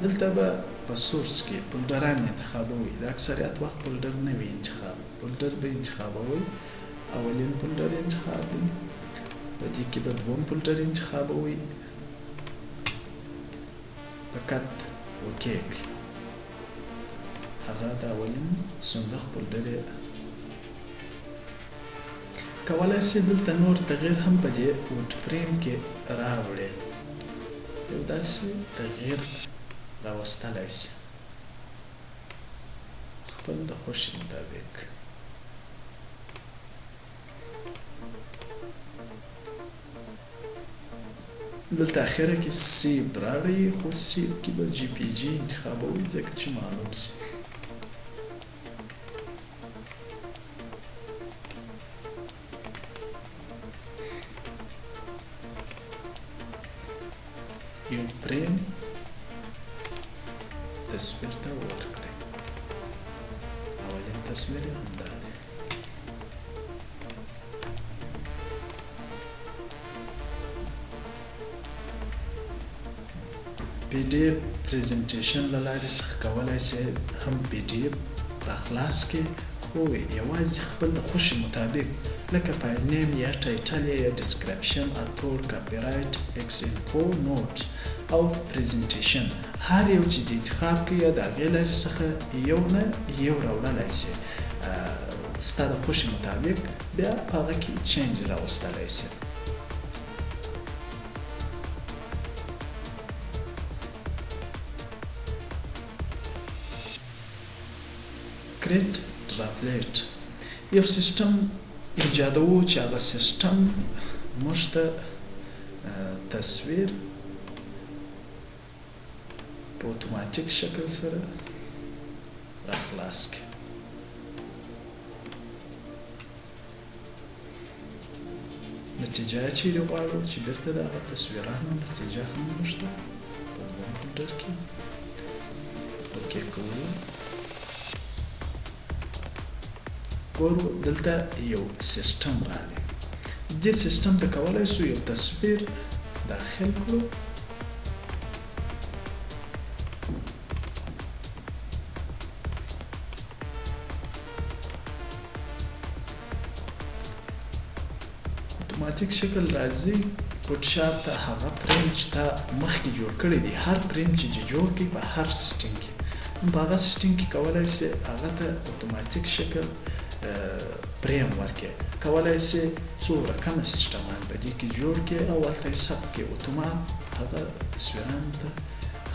دلته به په سورس کې فولډران انتخابوي. د اکثریت وخت فولډر نه وي انتخاب، فولډر به انتخابوي. اولین فولډر انتخاب دی، په دې کې به دوم فولډر انتخابوي، فقط اوکې کړئ. هغه د اولین صندوق فولډر کولای شي دلته نور تغییر هم په دې وټ فریم کې راوړي، یو داسې تغییر راوستلی شي خپل د خوښې مطابق. دلته اخره کې سیو راړئ، خو سیو کې به جی پی جی انتخابوي ځکه چې معلوم شي. یو فریم تصویر ته ورکړئ. اولین تصویر یې همدا دی. پی ډي اف پریزنټیشن له لارې څخه کولی شئ هم پی ډي اف راخلاص کړئ، خو یوازې خپل د خوښې مطابق، لکه فایل نیم یا ټایټل یا ډسکرپشن، اتور، کاپی رایټ، ایکس انفو، نوټ او پریزنټیشن، هر یو چې د انتخاب کړئ یا د هغې لارې څخه یو نه یو راوړلی شي ستا د خوښې مطابق، بیا په هغه کې چینج راوستلی شي. کریټ ډرافلیټ یو سیستم ایجادوو چې هغه سیستم موږ ته تصویر په اتوماتیک شکل سره راخلاص کړي. نتیجه چیرې غواړو چې بیرته د هغه تصویرانو نتیجه هم موږ ته په دوم فولډر کې اوکې کوو. ګورو دلته یو سیستم راغلی. دې سیستم ته کولی شو یو تصویر داخل کړو، اتوماتیک شکل راځي. فوټوشاپ ته هغه فریم چې تا مخکې جوړ کړی دی، هر فریم چې جوړ کړي په هر سیټینګ کې، په هغه سیټینګ کې کولی شي هغه ته اتوماتیک شکل فریم ورکړي. کولی شي څو رقمه سیسټمان په دې کې جوړ کړي او هلته یې ثبت کړي، اتومات هغه تصویرانو ته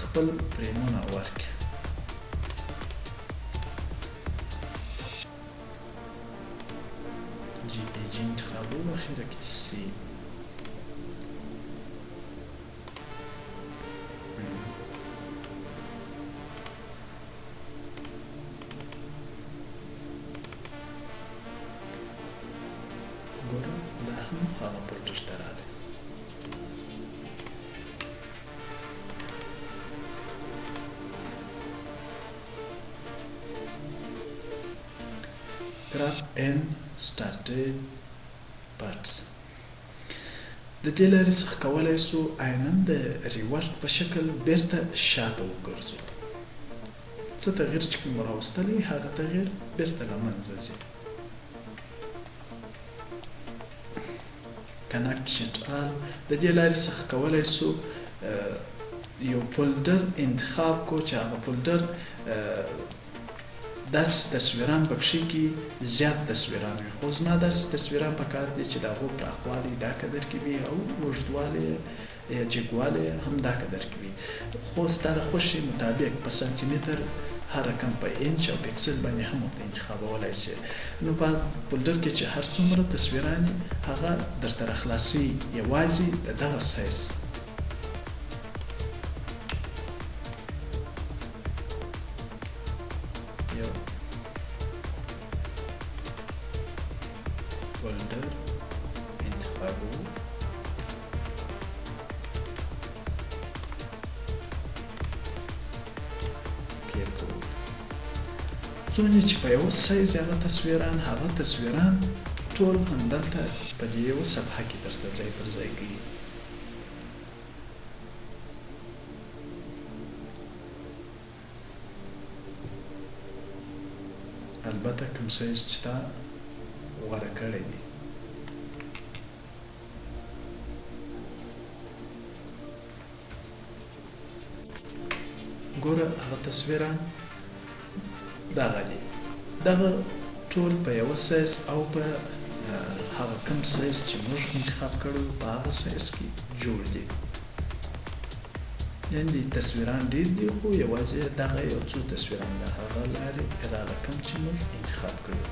خپل فریمونه ورکړي. جی پی جی انتخابو، اخیره کې سی ګورو دا هم هغه فولډر ته راغلی. grab and started parts د دې لارې څخه کولی شو عیناً د ریورس په شکل بیرته شاته وګرځو. څه تغییر چې کوم راوستلی هغه تغییر بیرته له منځه ځي. کنکټ شیټ آل د دې لارې څخه کولی شو یو فولډر انتخاب کو چې هغه فولډر داسې تصویران پکښې کې زیات تصویران وي، خو زما داسې تصویران پکار دي چې د هغو پراخوالی دا قدر کې وي او اوږدوالی یا جګوالی هم دا قدر کې وي، خو ستا د خوښې مطابق په سانتي متر هر رقم په انچ او پکسل باندې هم ورته انتخابولی شي. نو په فولډر کې چې هر څومره تصویران هغه درته راخلاصي یوازې د دغه سایز. یو فولډر انتخابوو، څونه چې په یو سایز هغه تصویران ټول همدلته په دې یوه صفحه کې درته ځای پر ځای کوي. البته کوم سایز چې تا غوره کړی دی. ګوره هغه تصویران دغه دي، دغه ټول په یوه سایز او په هغه کوم سایز چې موږ انتخاب کړو په هغه سایز کې جوړ دي. یعنې تصویران ډېر دي خو یوازې دغه یو څو تصویران د هغه لارې اراده کوم چې موږ انتخاب کړو.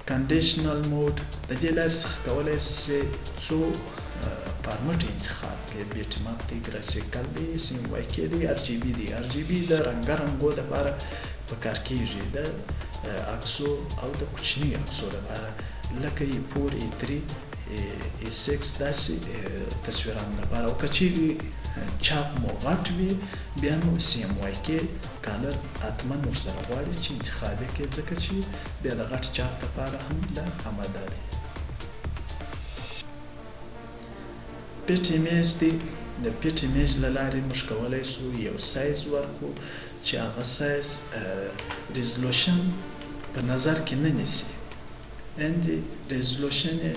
کنډیشنل موډ د دې لارې څخه کولی سئ څو فارمټ انتخاب کړئ. بیټ ماپ دی، ګرافیکل دی، CMYK دی، RGB دی. RGB د رنګارنګو دپاره په کار کېږي، د عکسو او د کوچني عکسو دپاره لکه E4 E3 E6 داسې تصویرانو دپاره. او که چیرې چاپ مو غټ وي بیا نو CMYK کالر حتما ورسره غواړي چې انتخاب یې کړئ، ځکه چې بیا د غټ چاپ دپاره هم د آماده دی. پیټ ایمیج دی، د پیټ ایمیج له لارې موږ کولی سو یو سایز ورکړو چې هغه سایز ریزولوشن په نظر کې نه نیسي. یعنې ریزولوشن یې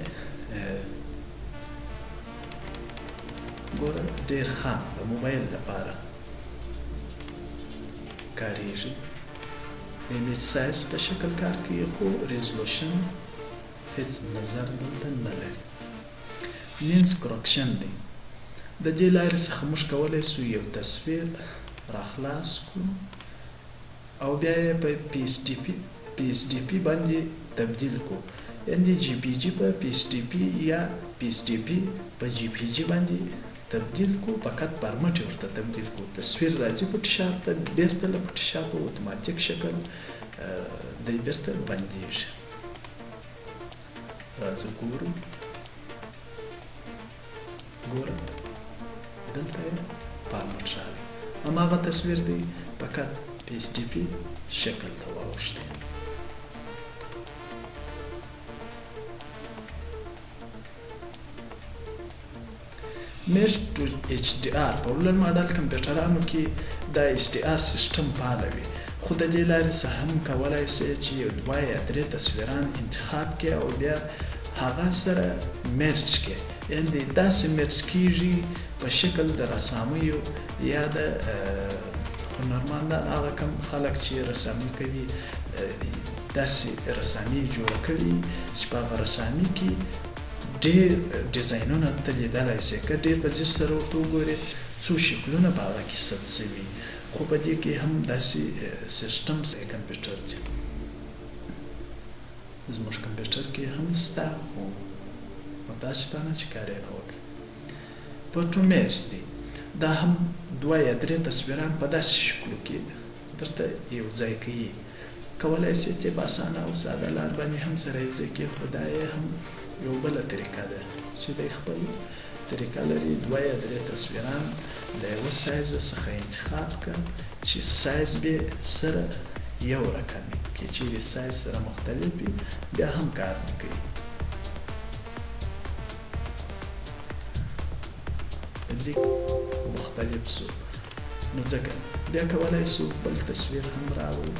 ګوره ډېر ښه د موبایل لپاره کارېږي. د ایمیج سایز په شکل کار کوي خو ریزولوشن هیڅ نظر دلته نه لري. مینس کرکشن دی، د دې لارې څخه موږ کولی سو یو تصویر راخلاص کړو او بیا یې په PSDP باندې تبدیل کړو. یعنې GPG په PSDP یا PSDP په GPG باندې تبدیل کړو، فقط فارمټ یې ورته تبدیل کړو. تصویر راځي فوټوشاپ ته، بیرته له فوټوشاپ په اتوماتیک شکل دی بیرته بندېږي. راځو ګورو، ګوره دلته یې فارمټ راغلی، هماغه تصویر دی فقط PSDP شکل ته واوښتی. میرج ټو HDR په لوړ ماډل کمپیوټرانو کې دا HDR سیسټم فعال وي، خو د دې لارې څخه هم کولی سئ چې یو دوه یا درې تصویران انتخاب کړئ او بیا هغه سره میرج کړئ. یعنې داسې میرج کېږي په شکل د رسامیو یا د هنرمندان هغه کم خلک چې رسامي کوي داسې رسامي جوړه کړي چې په هغه رسامي کې ډېر ډیزاینونه ته لیدلی سئ. که ډېر په ځیر سره ورته وګورئ څو شکلونه په هغه کې ثبت سوي، خو په دې کې هم داسې سیسټم کمپیوټر دی. زموږ کمپیوټر کې هم شته خو متاسفانه چې کار یې نه وکړي. فوټو میرج دی، دا هم دوه یا درې تصویران په داسې شکلو کې درته یو ځای کوي. کولی سئ چې په اسانه او ساده لار باندې هم سره یو ځای کړئ، خو دا یې هم یو بله طریقه ده چې دی خپل طریقه لري. دوه یا درې تصویران له یوه سایز څخه انتخاب کړه چې سایز به سره یو رقم وي، که چیرې سایز سره مختلف وي بیا هم کار نه کوي. مختلف سو نو ځکه بیا کولی سو بل تصویر هم راوړو،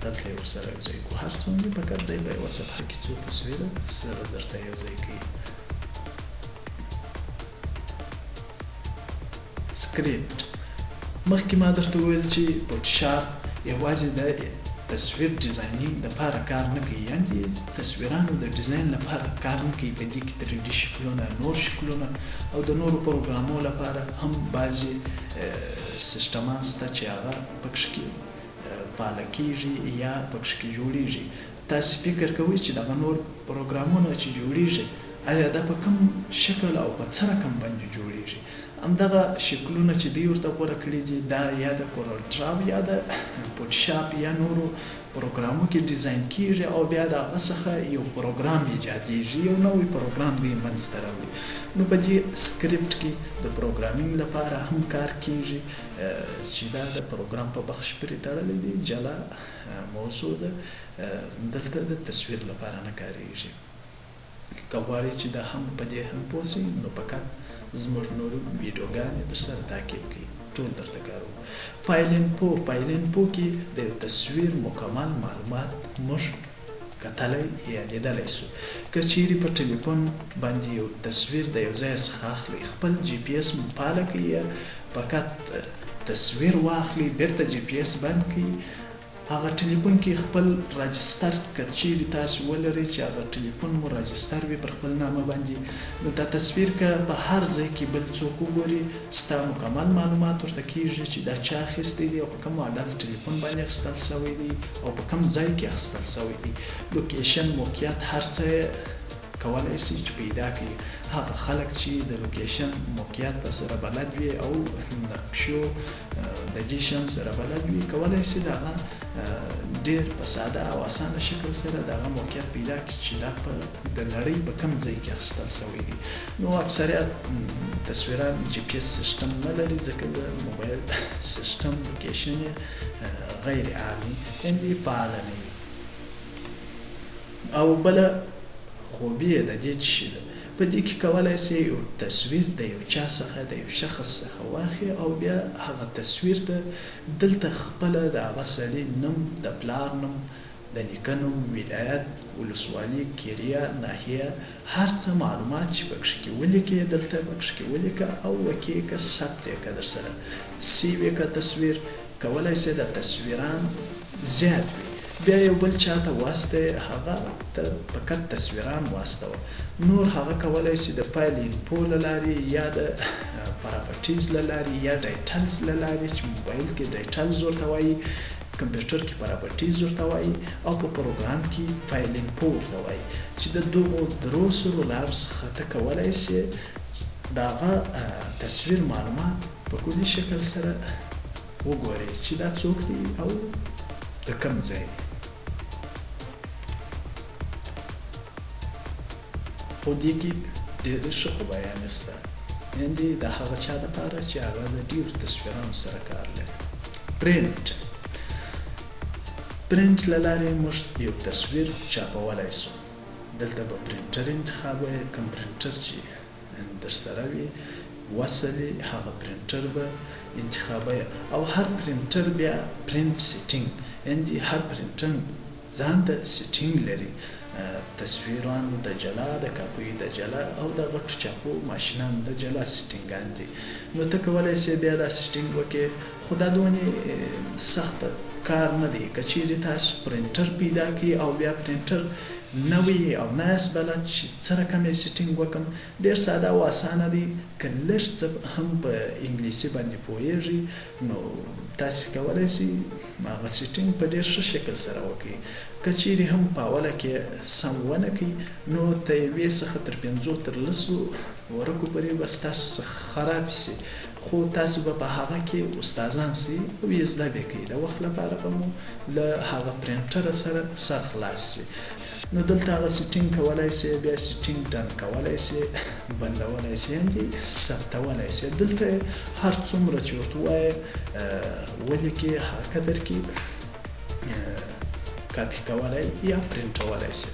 دلته یې ورسره یو ځای کړو. هر څومره فقط دی په یوه صفحه کې څو تصویره سره درته یو ځای کوي. سکریپټ، مخکې ما درته وویل چې فوټوشاپ یوازې د تصویر ډیزاینینګ دپاره کار نه کوي، یعنې تصویرانو د ډیزاین لپاره کار نه کوي. په دې کې 3D شکلونه، نور شکلونه او د نورو پروګرامو لپاره هم بعضې سیسټمان شته چې هغه پکښې کې فعاله کېږي یا پکښې کې جوړېږي. تاسې فکر کوئ چې دغه نور پروګرامونه چې جوړېږي آیا دا په کوم شکل او په څه رقم باندې جوړېږي؟ همدغه شکلونه چې دوی ورته غوره کړي دي دا یا د کورلډراو یا د فوټوشاپ یا نورو پروګرامو کې ډیزاین کېږي او بیا د هغه څخه یو پروګرام ایجادېږي، یو نوی پروګرام دوی منځته راوړي. نو په دې سکریپټ کې د پروګرامینګ لپاره هم کار کېږي چې دا د پروګرام په بخش پورې تړلی دی. جلا موضوع ده، دلته د تصویر لپاره نه کارېږي. که غواړئ چې دا هم په دې هم پوه شئ نو فقط زموږ نورو ویډیوګانې در سره تعقیب کړئ. ټول درته کارو. فایل انفو کې د یو تصویر مکمل معلومات موږ کتلی یا لیدلی سو. که چیرې په ټلیفون باندې یو تصویر د یو ځای څخه اخلي، خپل جی پی اس فعاله کړئ یا فقط تصویر واخلي بیرته جی پی اس بند کړئ، هغه ټلیفون کې خپل راجستر که چیرې تاسو ولرئ چې هغه ټلیفون مو راجستر وي پر خپل نامه باندې، نو دا تصویر که په هر ځای کې بل څوک وګوري ستا مکمل معلومات ورته کېږي چې دا چا اخیستی دی او په کوم ماډل ټلیفون باندې اخیستل سوی دی او په کوم ځای کې اخیستل سوی دی. لوکیشن، موقعیت، هر څه کولی شي چې پیدا کړي. هغه خلک چې د لوکیشن موقعیت سره بلد وي او نقشو د جیشن سره بلد وي، کولی شي د هغه ډېر په ساده او اسانه شکل سره د هغه موقعیت پیدا کړي چې دا د نړۍ په کوم ځای کې اخیستل سوی دی. نو اکثریت تصویران جی پی اس سیسټم نه لري، ځکه د موبایل سیسټم لوکیشن یې غیر عامي یعنې فعاله نه وي. او بله خوبي یې د دې څه شي ده، په دې کې کولی شي یو تصویر د یو چا څخه د یو شخص څخه واخلي او بیا هغه تصویر ته دلته خپله د هغه سړي نوم، د پلار نوم، د نیکه نوم، ولایت، ولسوالي، کیریا، ناحیه، هر څه معلومات چې پکښې کې ولیکې دلته پکښې کې ولیکه او وکې که ثبت یې که در سره سیو یې که تصویر. کولی شي د تصویران زیات وي، بیا یو بل چاته واستوي، هغه ته فقط تصویران واستوه. نور هغه کولی شي د فایل انفو له لارې یا د پراپرټیز له لارې یا ډایټلز له لارې چې موبایل کې ډایټلز ورته وایي، کمپیوټر کې پراپرټیز ورته وایي او په پروګرام کې فایل انفو ورته وایي، چې د دغو درو سرو لارو څخه ته کولی شي د هغه تصویر معلومات په کلي شکل سره وګورئ چې دا څوک دی او د کوم ځای دی. خو دې کې ډېر ښه خوبیانې شته، یعنې د هغه چا دپاره چې هغه د ډېرو تصویرانو سره کار لري. پرنټ له لارې موږ یو تصویر چاپولی سو. دلته به پرنټر انتخاب وی، کوم پرنټر چې در سره وي وصلې هغه پرنټر به انتخابوي او هر پرنټر بیا پرنټ سیټینګ، یعنې هر پرنټر ځان ته سیټینګ لري، تصویرانو د جلا، د کاپیو د جلا او د غټو چاپو ماشینانو د جلا سیټینګان دي. نو ته کولی شې بیا دا سیټینګ وکړې، خو دا دونې سخته کار نه دی. که چیرې تاسو پرنټر پیدا کړي او بیا پرنټر نه وي او نه یاست بلد چې څه رقم یې سیټینګ وکړم، ډېر ساده او اسانه دی. که لږ څه هم په انګلیسي باندې پوهیږئ نو تاسې کولی شئ هغه سیټینګ په ډېر ښه شکل سره وکړئ. که چیرې هم په اوله کې سم ونه کړئ نو د یوې څخه تر 5 تر 10 ورقو پورې به ستاسو څخه خراب شي، خو تاسو به په هغه کې استادان شئ او یې زده به کړئ. د وخت لپاره به مو له هغه پرنټره سره سر خلاص شي. نو دلته هغه سیټینګ کولی شئ، بیا سیټینګ ډن کولی شئ، بندولی شئ، یعنې ثبتولی شئ. دلته هر څومره چې ورته ووایې ولیکې هغه قدر کې کاپي کولی یا پرنټولی شئ.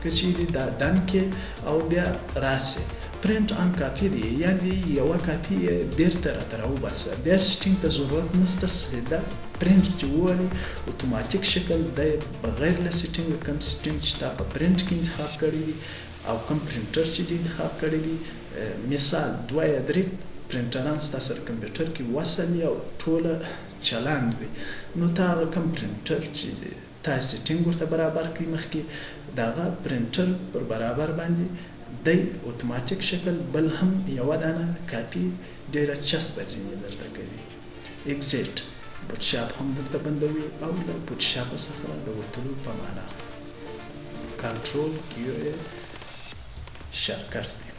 که چیرې دا ډن کې او بیا راسئ پرنټ آن کاپي دی، یعنې یوه کاپي یې بیرته راته راوباسه. بیا سیټینګ ته ضرورت نشته، سیده پرنټ چې ووالي اتوماتیک شکل دی بغیر له سیټینګ، کوم سیټینګ چې تا په پرنټ کې انتخاب کړی دی او کوم پرنټر چې دی انتخاب کړی دی، مثال 2 یا 3 پرنټران ستا سره کمپیوټر کې وصل او ټوله چلند وي، نو تا هغه کوم پرنټر چې تا سیټینګ ورته برابر کړي مخکې د هغه پرنټر پر برابر باندې دی اتوماتیک شکل بل هم یوه دانه کاپي ډېره چسبه ځینې درته کوي. اگزیټ فوټوشاپ هم درته بندوي او له فوټوشاپ څخه د وتلو په معنا کنټرول کیو ای شارټکټ دی.